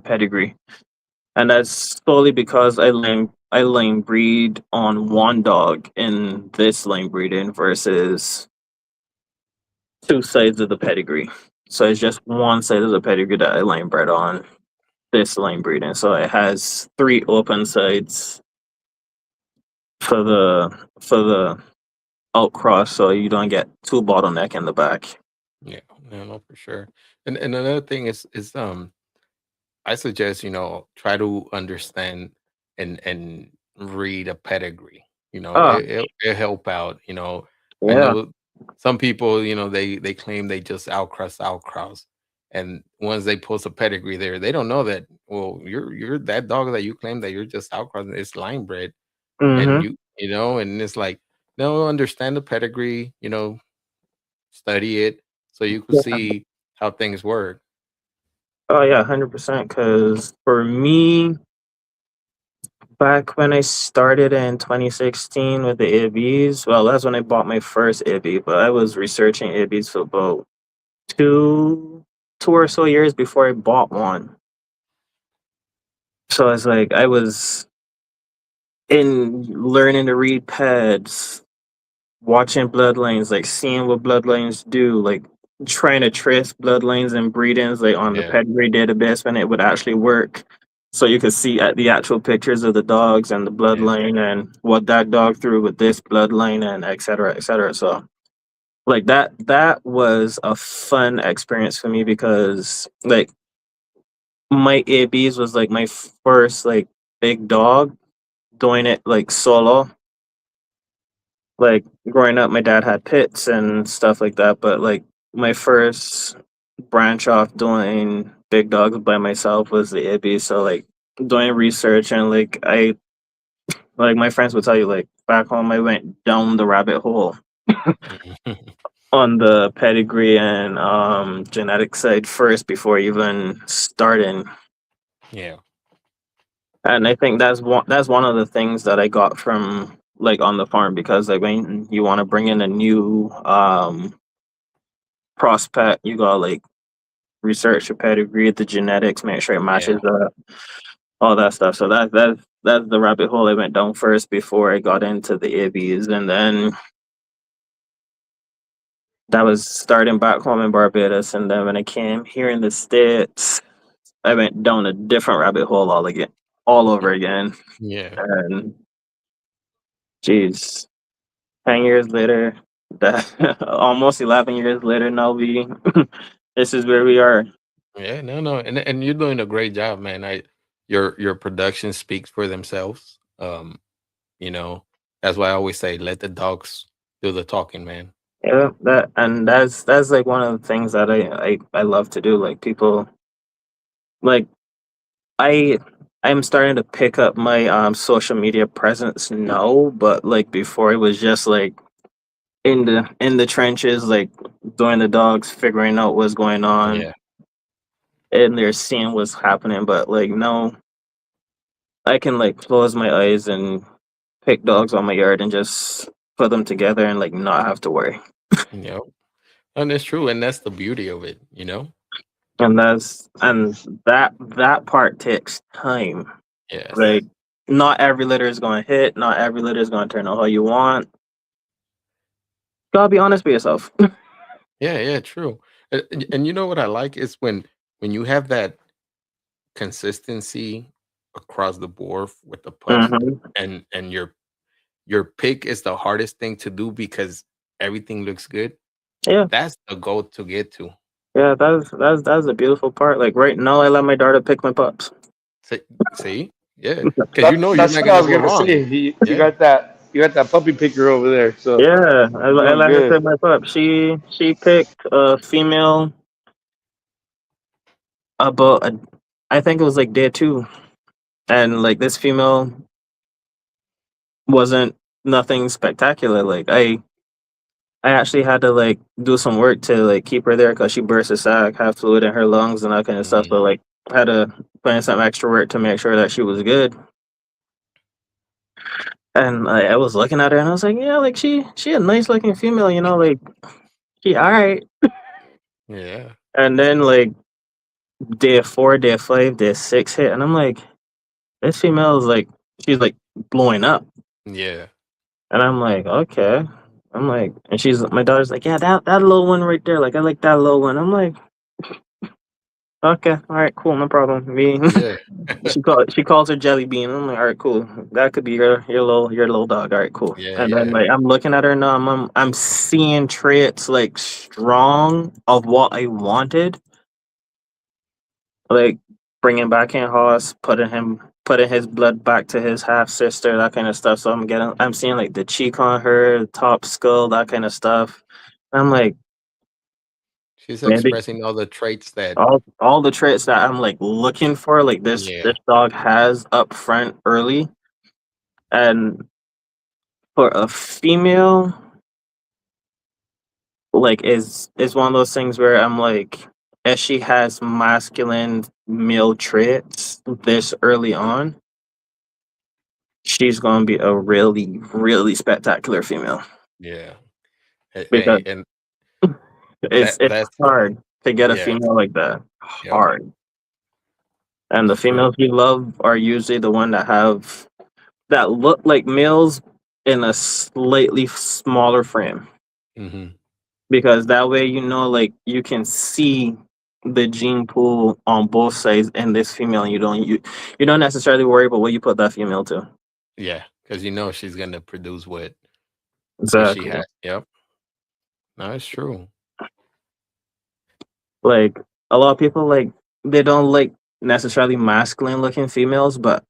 pedigree. And that's solely because I lane breed on one dog in this lane breeding versus two sides of the pedigree. So it's just one side of the pedigree that I lane bred on this lane breeding. So it has three open sides for the outcross, so you don't get two bottleneck in the back. Yeah. No, no, for sure. And another thing is I suggest, try to understand and read a pedigree. Oh It'll help out. I yeah. know some people, they claim they just outcross, and once they post a pedigree there, they don't know that. Well, you're that dog that you claim that you're just outcrossing. It's line bred, and Mm-hmm. and it's like, no, understand the pedigree. Study it so you could Yeah. see how things work. Oh yeah, 100%. Because for me, back when I started in 2016 with the IBs, well, that's when I bought my first IB. But I was researching IBs for about two or so years before I bought one. So it's like I was in learning to read pads, watching bloodlines, like seeing what bloodlines do, like trying to trace bloodlines and breedings, like on the Yeah, pedigree database when it would actually work. So you could see at the actual pictures of the dogs and the yeah, bloodline and what that dog threw with this bloodline and et cetera, et cetera. So like that was a fun experience for me because like my ABs was like my first like big dog doing it like solo. Like growing up, my dad had pits and stuff like that, but like my first branch off doing big dogs by myself was the IBI. So like doing research and like my friends would tell you like back home I went down the rabbit hole on the pedigree and genetic side first before even starting. yeah, And I think that's one of the things that I got from like on the farm, because like when you want to bring in a new prospect, you gotta like research the pedigree, the genetics, make sure it yeah, matches up, all that stuff. So that's the rabbit hole I went down first before I got into the ABs, and then that was starting back home in Barbados, and then when I came here in the States, I went down a different rabbit hole all over again. yeah, And geez, 10 years later. that almost 11 years later now we this is where we are. Yeah, no, no, and you're doing a great job, man. Your production speaks for themselves. You know, that's why I always say, let the dogs do the talking, man. Yeah, that's like one of the things that I love to do. Like people like I I'm starting to pick up my social media presence now, but like before it was just like in the trenches, like doing the dogs, figuring out what's going on, Yeah, and they're seeing what's happening. But like no, I can like close my eyes and pick dogs on my yard and just put them together and like not have to worry. yep, and it's true, and that's the beauty of it. And that part takes time. Like Yes, not every litter is going to hit. Not every litter is going to turn out how you want. Gotta be honest with yourself. yeah, yeah, true. And you know what I like is when you have that consistency across the board with the pups, Hmm. and your pick is the hardest thing to do because everything looks good. Yeah, That's the goal to get to. yeah. That's a beautiful part. Like right now, I let my daughter pick my pups. See, see? Yeah, because you know you're That's not what I gonna was go gonna wrong. say. You Yeah. got that puppy picker over there, so Yeah, you're I doing let her good. pick my pups. She picked a female about I think it was like day two, and like this female wasn't nothing spectacular. Like I actually had to like do some work to like keep her there because she burst a sac, have fluid in her lungs and that kind of stuff. So Mm, like had to put in some extra work to make sure that she was good. And I was looking at her and I was like, yeah, like she a nice looking female, like she all right. yeah. And then like day four, day five, day six hit, and I'm like, this female is like she's like blowing up, Yeah. and I'm like, okay. I'm like, and she's my daughter's like, yeah, that little one right there, like I like that little one. I'm like, okay, all right, cool, no problem. Me, Yeah. she calls her Jelly Bean. I'm like, all right, cool. That could be your little dog. All right, cool. Yeah, And then yeah. like I'm looking at her now. I'm seeing traits like strong of what I wanted, like bringing back in Hoss, putting his blood back to his half sister, that kind of stuff. So I'm seeing like the cheek on her, the top skull, that kind of stuff. I'm like, She's man, expressing all the traits that all the traits that I'm like looking for, like this yeah. dog has up front early. And for a female, like is one of those things where I'm like, if she has masculine male traits this early on, she's gonna be a really, really spectacular female. Yeah. Because And it's that's hard to get a yeah. female like that. Yep. Hard. And the It's true. females we love are usually the one that look like males in a slightly smaller frame. Hmm. Because that way like you can see the gene pool on both sides in this female, and you don't necessarily worry about what you put that female to. Yeah, because she's gonna produce what she Exactly. has. Yep. No, it's true. Like a lot of people like they don't like necessarily masculine looking females, but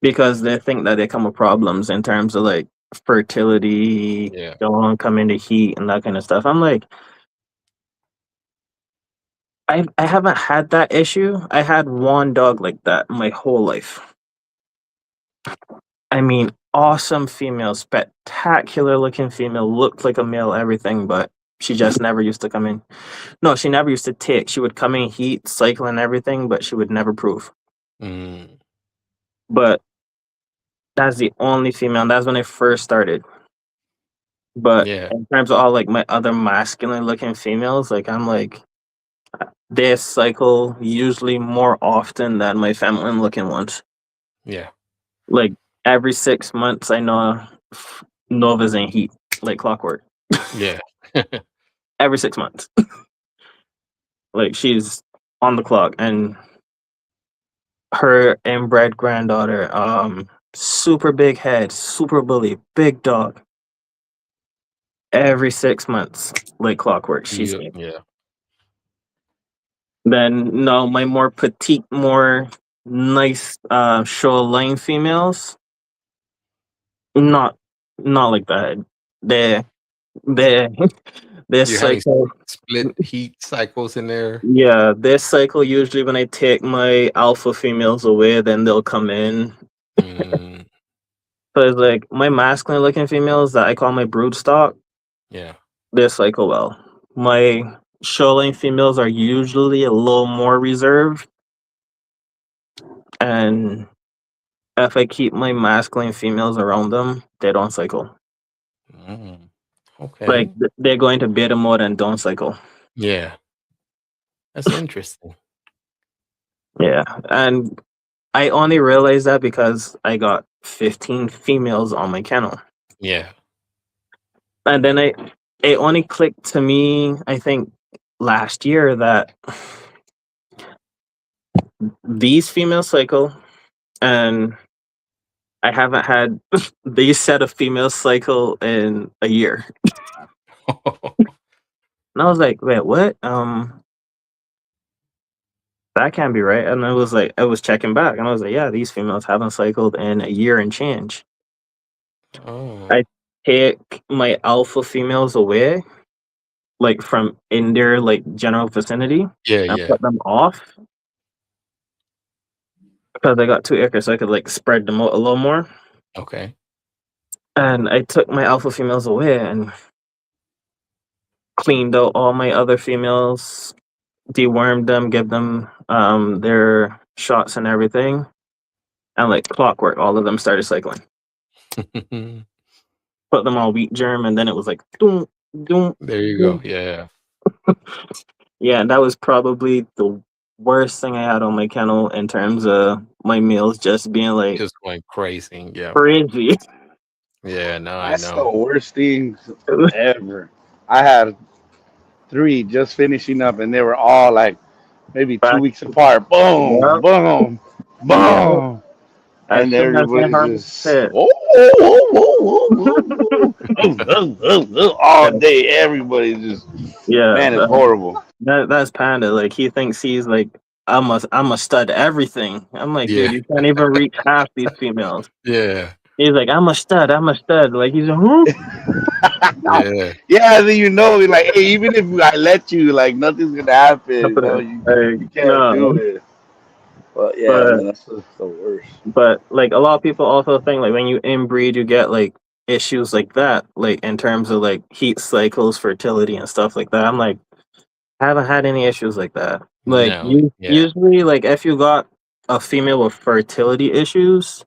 because they think that they come with problems in terms of like fertility, Yeah. don't come into heat and that kind of stuff. I'm like, I haven't had that issue. I had one dog like that my whole life. I mean, awesome female, spectacular looking female, looked like a male, everything, but she just never used to come in. No, she never used to tick. She would come in heat, cycle and everything, but she would never prove. Mm, But that's the only female. And that's when I first started. But yeah. in terms of all like my other masculine looking females, like I'm like they cycle usually more often than my feminine looking ones. Yeah. Like every 6 months, I know Nova's in heat, like clockwork. Yeah. Every 6 months. Like she's on the clock, and her inbred granddaughter, super big head, super bully, big dog. every 6 months, like clockwork. She's Yeah, came. yeah. Then no, my more petite, more nice shoreline females, not not like that. They they their You're having cycle. split heat cycles in there. Yeah, their cycle usually when I take my alpha females away, then they'll come in. Mm, So it's like my masculine looking females that I call my brood stock, yeah. they cycle well. My shoreline females are usually a little more reserved, and if I keep my masculine females around them, they don't cycle. Mm, Like okay. they're going to beta mode and don't cycle. Yeah, that's interesting. Yeah, and I only realized that because I got 15 females on my kennel. Yeah. And then it only clicked to me, I think, last year that these females cycle, and I haven't had these set of females cycle in a year. And I was like, wait, what? That can't be right. And I was checking back, and I was like, yeah, these females haven't cycled in a year and change. Oh, I take my alpha females away, like from in their like general vicinity, yeah, and yeah. put them off because I got 2 acres, so I could like spread them out a little more. Okay. And I took my alpha females away and cleaned out all my other females, dewormed them, give them their shots and everything, and like clockwork, all of them started cycling. Put them on wheat germ, and then it was like doom, doom, There you go. doom. Yeah. Yeah, and that was probably the worst thing I had on my kennel in terms of my meals just being like Just going crazy. Yeah. crazy. Yeah. No, I That's the know. worst thing ever. I had three just finishing up, and they were all like maybe two Back, weeks apart. Boom, yep, boom, yep. boom, As and soon as my everybody's harvest just hit, all yeah, day. Everybody's just yeah, man, it's horrible. that's Panda. Like he thinks he's like I'm a stud everything. I'm like, dude, Yeah. you can't even reach half these females. Yeah. He's like, I'm a stud. I'm a stud. Like he's like, huh? Yeah. Yeah, then you know, like, hey, even if I let you, like, nothing's gonna happen. You know, Like, you can't do no. it. But yeah, But man, that's just the worst. like a lot of people also think like when you inbreed, you get like issues like that, like in terms of like heat cycles, fertility, and stuff like that. I'm like, I haven't had any issues like that. Like No. you Yeah. usually like if you got a female with fertility issues,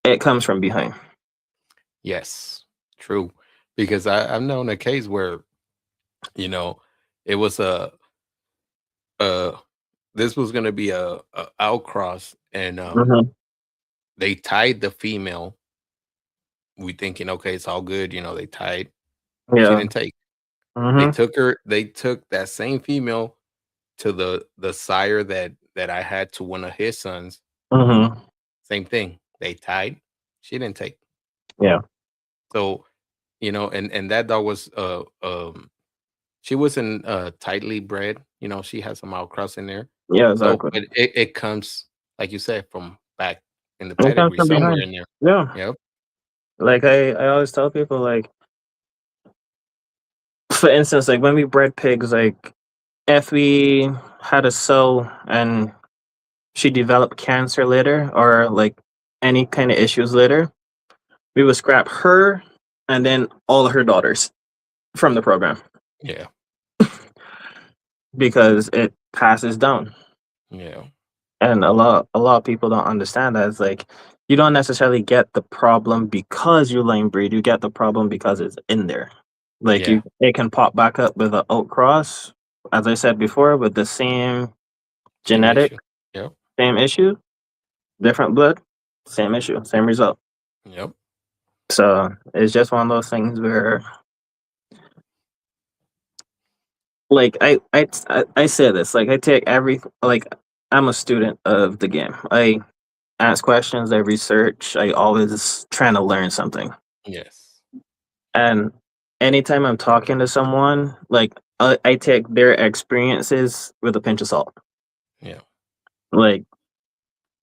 it comes from behind. Yes. True. Because I've known a case where, you know, it was a this was gonna be a outcross, and Hmm. they tied the female. We thinking, okay, it's all good, they tied. She Yeah. didn't take. Hmm. They took that same female to the sire that I had to one of his sons. Hmm. Same thing. They tied. She didn't take. Yeah. So, and that dog was she wasn't tightly bred. She has some outcross in there. Yeah. So, Exactly. but it comes, like you said, from back in the It comes pedigree from somewhere behind. in there. Yeah. Yep. Like I always tell people like, for instance, like when we bred pigs, like if we had a sow and she developed cancer later or like any kind of issues later, we would scrap her and then all of her daughters from the program Yeah. because it passes down. Yeah. And a lot of people don't understand that. It's like you don't necessarily get the problem because you lane breed. You get the problem because it's in there. Like Yeah. it can pop back up with an outcross, as I said before, with the same Same genetic, issue. Yep. same issue, different blood, same issue, same result. Yep. So it's just one of those things where, like, I say this, like, I take every, like, I'm a student of the game. I ask questions, I research, I always trying to learn something. Yes. And anytime I'm talking to someone, like I take their experiences with a pinch of salt. Yeah. Like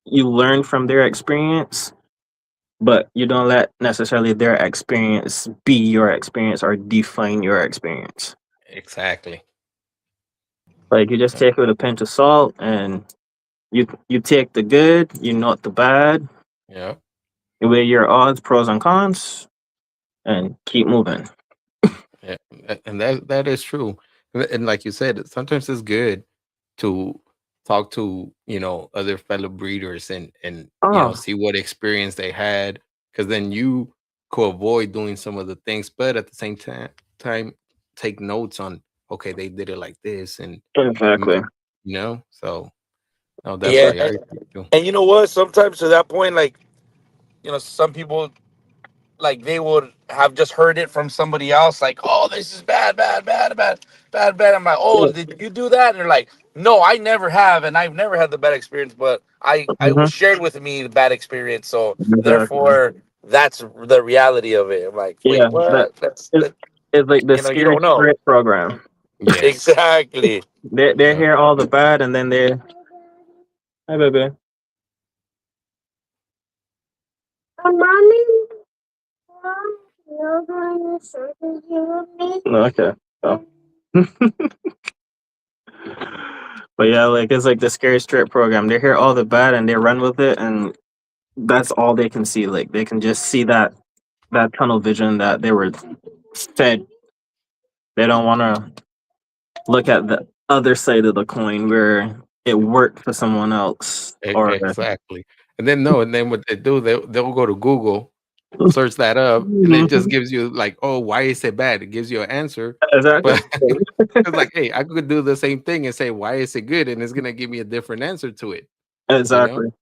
you learn from their experience, but you don't let necessarily their experience be your experience or define your experience. Exactly. Like you just Yeah. take it with a pinch of salt, and you take the good, you note the bad, Yeah. you weigh your odds, pros and cons, and keep moving. Yeah, and that is true. And like you said, sometimes it's good to talk to other fellow breeders and Oh, see what experience they had, because then you could avoid doing some of the things, but at the same time take notes on, okay, they did it like this, and mm, exactly. so no, Yeah, definitely I agree with you. and you know what? Sometimes to that point, like some people like they would have just heard it from somebody else, like, "Oh, this is bad, bad, bad, bad, bad, bad." I'm like, "Oh, did you do that?" And they're like, "No, I never have, and I've never had the bad experience, but I Hmm. was shared with me the bad experience, so Exactly. therefore that's the reality of it." I'm like, "Wait, Yeah, that what? That's is that, it's like the you scary don't know." spirit program. Yes. Exactly. They Yeah. hear all the bad, and then they, hi baby. Mommy, you're going to circle here with me? Okay. Oh. But yeah, like it's like the scary strip program. They hear all the bad and they run with it, and that's all they can see. Like they can just see that tunnel vision that they were fed. They don't want to look at the other side of the coin where it worked for someone else. Or Exactly. And then no, and then what they do, they'll go to Google, search that up, and it just Mhm. gives you like, oh, why is it bad? It gives you an answer, Exactly. but it's like, hey, I could do the same thing and say, why is it good? And it's gonna give me a different answer to it, you know. Exactly.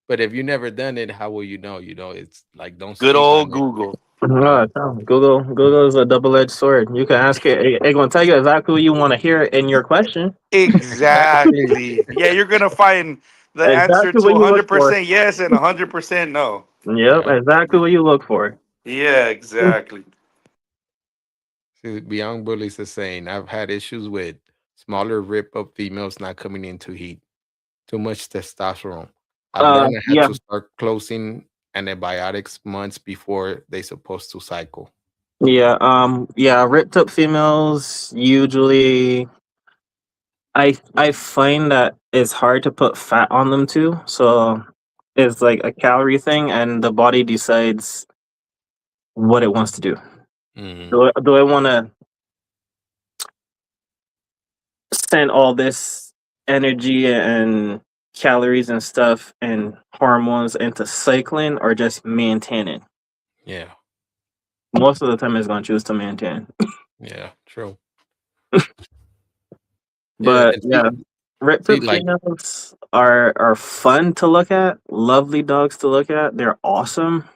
But if you never done it, how will you know? It's like don't Good sleep old on it. Google. Ah, Google is a double-edged sword. You can ask it. It's gonna tell you exactly what you want to hear in your question. Exactly. Exactly. Yeah, you're gonna find the answer Exactly to what you look for. 100% yes and 100% no. Yep, Yeah. exactly what you look for. Yeah, exactly. See, Beyond Bullies is saying, I've had issues with smaller rip up females not coming into heat. Too much testosterone. I've learned I had Yeah, to start closing antibiotics months before they supposed to cycle. yeah. Ripped up females usually. I find that it's hard to put fat on them too. So it's like a calorie thing, and the body decides what it wants to do. Hmm. Do I want to send all this energy and calories and stuff and hormones into cycling or just maintaining? Yeah, Most of the time, it's going to choose to maintain. yeah, true. Yeah, But and yeah, ripped see, up like, females are fun to look at, lovely dogs to look at. They're awesome.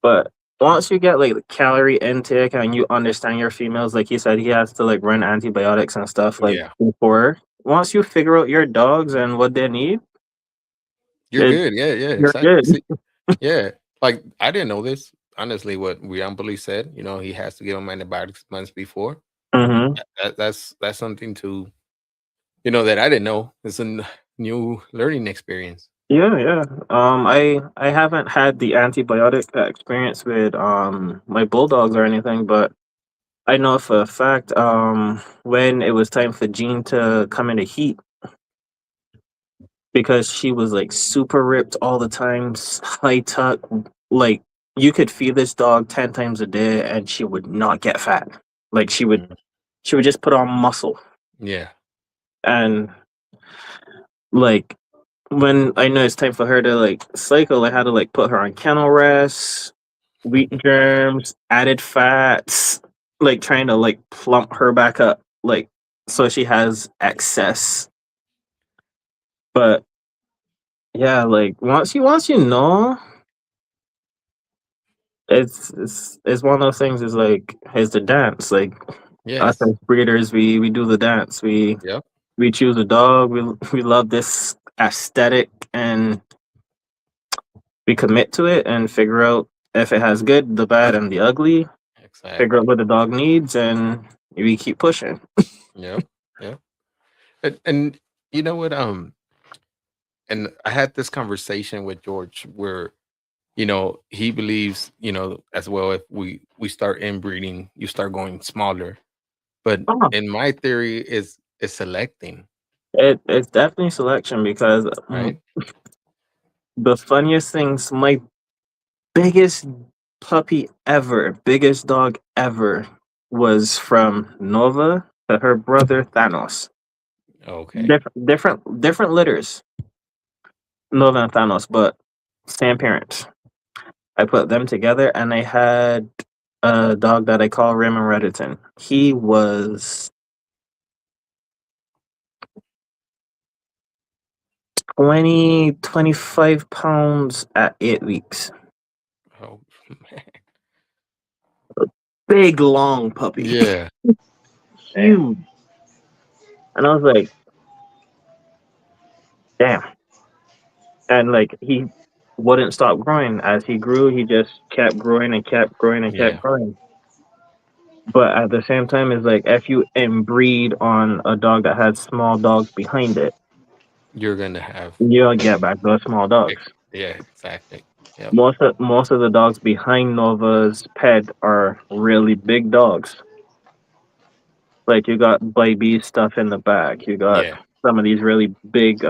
But once you get like the calorie intake and you understand your females, like he said, he has to like run antibiotics and stuff like yeah, before. Once you figure out your dogs and what they need, you're it, good. Yeah, yeah, you're exactly. good. See, yeah, like I didn't know this. Honestly, what Riamboli said, he has to give him antibiotics months before. Hmm. That's something to that I didn't know. It's a new learning experience. Yeah, yeah. I haven't had the antibiotic experience with my bulldogs or anything, but I know for a fact when it was time for Jean to come into heat because she was like super ripped all the time, high tuck, like you could feed this dog 10 times a day and she would not get fat. Like Mhm. she would just put on muscle. Yeah, And like when I know it's time for her to like cycle, I had to like put her on kennel rest, wheat germs, added fats, like trying to like plump her back up, like so she has excess. But yeah, like once you know, it's one of those things. Is like it's the dance. Like us yes, as breeders, we do the dance. yep, We choose a dog. We love this aesthetic, and we commit to it and figure out if it has good, the bad, and the ugly. figure out exactly. what the dog needs, and we keep pushing. Yep. Yep. And you know what? And I had this conversation with George where he believes as well, if we start inbreeding, you start going smaller. But Oh, in my theory is selecting, it's definitely selection because right? the funniest things, my biggest puppy ever, biggest dog ever, was from Nova to her brother Thanos. Okay. Different litters, Nova and Thanos, but same parents. I put them together, and I had a dog that I call Raymond Redditon. He was 25 pounds at 8 weeks. Oh man. Big, long puppy. Yeah. Damn. Huge. And I was like, damn. And like, he wouldn't stop growing. As he grew, he just kept growing and kept growing and kept Yeah. growing. But at the same time, it's like if you inbreed on a dog that had small dogs behind it, You're gonna have you'll get back those small big- dogs. yeah, exactly. Yep. Most of the dogs behind Nova's ped are really big dogs. Like you got baby stuff in the back. You got Yeah. some of these really big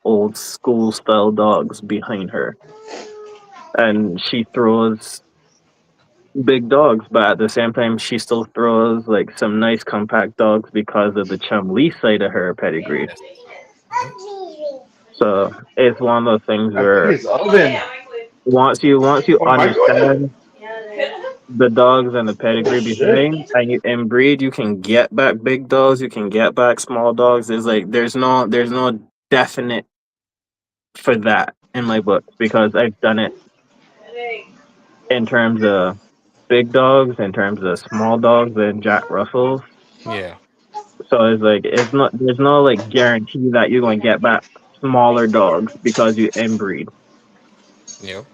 old school style dogs behind her. And she throws big dogs, but at the same time she still throws like some nice compact dogs because of the Chum Lee side of her pedigree. Yes. Yep. So it's one of those things I think where it's oven. once you Oh my god. understand the dogs and the Oh pedigree shit. behind and you inbreed, you can get back big dogs, you can get back small dogs. There's like there's no definite for that in my book because I've done it in terms of big dogs, in terms of small dogs and Jack Russells. Yeah. So it's like it's not there's no like guarantee that you're going to get back smaller dogs because you inbreed. Yep.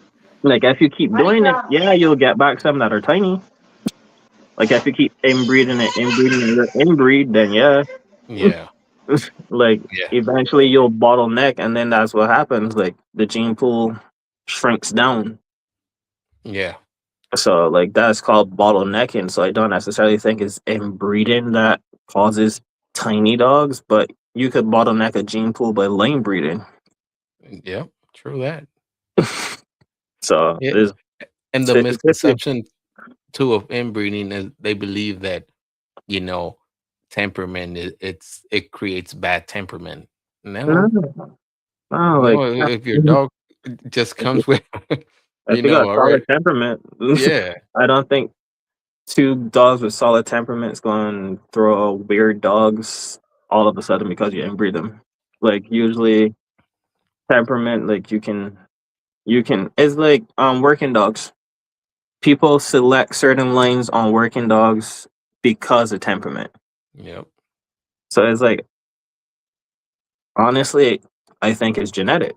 Like if you keep doing it, yeah, you'll get back some that are tiny. Like if you keep inbreeding and you're inbreed, then yeah, Yeah. like Yeah. eventually you'll bottleneck, and then that's what happens. Like the gene pool shrinks down. Yeah. So like that's called bottlenecking. So I don't necessarily think it's inbreeding that causes tiny dogs, but you could bottleneck a gene pool by lane breeding. Yep. True that. So Yeah. there's And it's the 50-50. misconception too of inbreeding is they believe that, you know, temperament it creates bad temperament. No, No. no, like No, if your dog just if you, comes with if you got all solid right. temperament, Yeah. I don't think two dogs with solid temperaments going to throw weird dogs all of a sudden because you inbreed them. Like usually temperament, like you can it's like working dogs. People select certain lanes on working dogs because of temperament. Yep. So it's like honestly, I think it's genetic.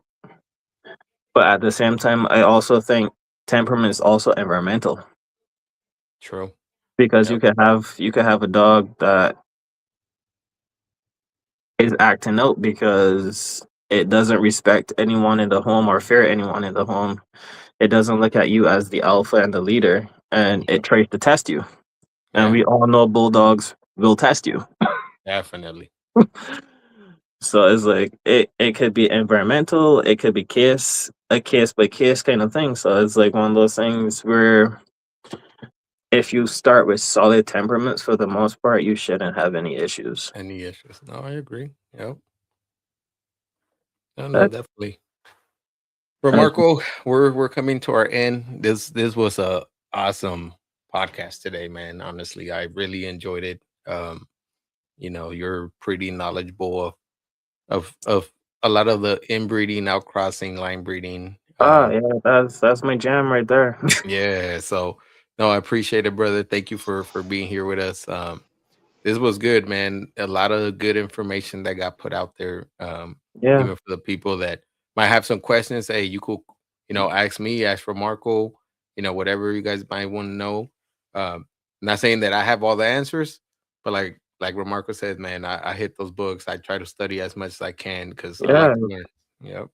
But at the same time, I also think temperament is also environmental True. because Yep. you could have a dog that is acting out because it doesn't respect anyone in the home or fear anyone in the home. It doesn't look at you as the alpha and the leader, and it Yep. tries to test you. And Yeah. we all know bulldogs will test you. Definitely. So it's like it could be environmental, it could be case by case kind of thing. So it's like one of those things where if you start with solid temperaments for the most part, you shouldn't have any issues. Any issues? No, I agree. Yep. No, no, That, definitely. that's, Remarkable. We're coming to our end. This was a awesome podcast today, man. Honestly, I really enjoyed it. You're pretty knowledgeable of a lot of the inbreeding, outcrossing, line breeding. yeah, that's my jam right there. Yeah. So no, I appreciate it, brother. Thank you for being here with us. This was good, man. A lot of good information that got put out there. Yeah, Even for the people that might have some questions. Hey, you could, ask me, ask for Marco, whatever you guys might want to know. Um, Not saying that I have all the answers, but like Remarco said, man, I hit those books. I try to study as much as I can because I Yeah, like to learn. Yep.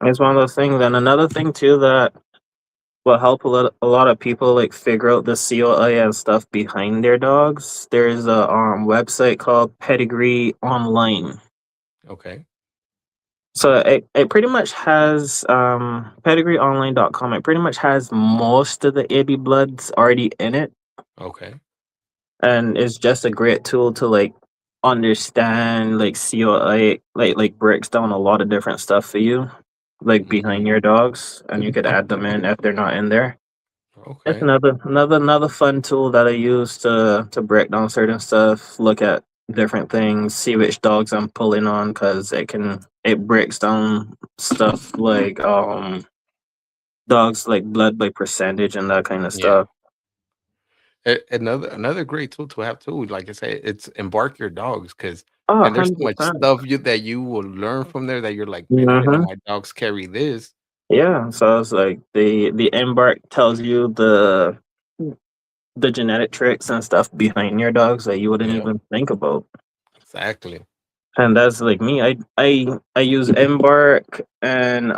it's one of those things. And another thing too that will help a lot of people like figure out the COA and stuff behind their dogs. There's a website called Pedigree Online. Okay. So it pretty much has pedigreeonline.com. It pretty much has most of the AB bloods already in it, Okay. and it's just a great tool to like understand like COA, like breaks down a lot of different stuff for you, like behind Mm, your dogs, and you could add them in if they're not in there. It's okay. another fun tool that I use to break down certain stuff, look at different things, see which dogs I'm pulling on, because it breaks down stuff like dogs like blood by percentage and that kind of Yeah. stuff. Another great tool to have too. Like I say, it's embark your dogs because Oh, man, there's so much 100%. stuff that you will learn from there that you're like, man, I didn't know Mm-hmm. my dogs carry this. Yeah, so it's like the embark tells you the genetic tricks and stuff behind your dogs that you wouldn't Yeah. even think about. Exactly. And that's like me. I use embark and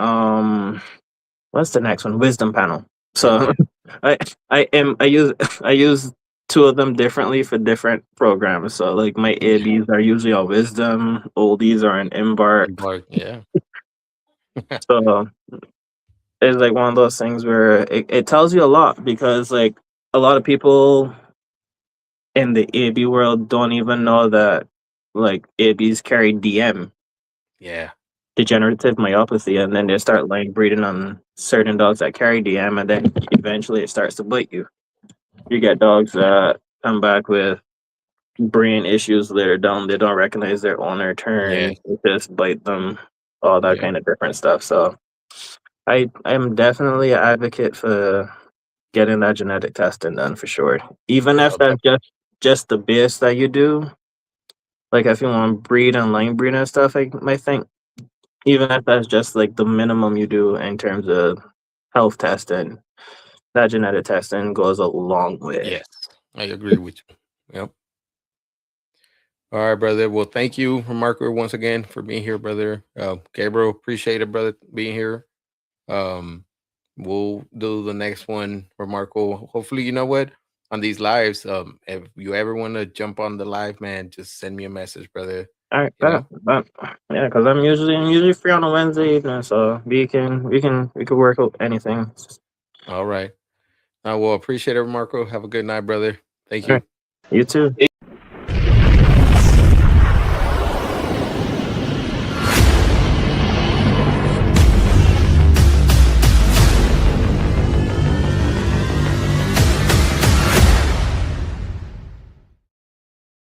what's the next one? Wisdom panel. So Yeah. I I use I use two of them differently for different programs. So like my Yeah. ABs are usually on wisdom, oldies are in embark. Embark. Yeah. So it's like one of those things where it tells you a lot because like a lot of people in the AB world don't even know that like ABs carry DM, Yeah. degenerative myopathy, and then they start like breeding on certain dogs that carry DM, and then eventually it starts to bite you. You get dogs that come back with brain issues later down. They don't recognize their owner Yeah. turns, they just bite them, all that Yeah. kind of different stuff. So I'm definitely an advocate for getting that genetic testing done for sure. Even if Oh, that's just the base that you do, like if you want to breed and line breed and stuff, I might think even if that's just like the minimum you do in terms of health testing, that genetic testing goes a long way. yes. I agree with you. Yep. All right, brother. Well, thank you, Remarker, once again for being here, brother. Gabriel, appreciate it, brother, being here. Um, we'll do the next one, Remarkable. Hopefully, you know what? On these lives, if you ever want to jump on the live, man, just send me a message, brother. All right, You know? but yeah, because I'm usually free on a Wednesday evening, so we can work out anything. All right. I will appreciate it, Marco. Have a good night, brother. Thank All right, you. you too.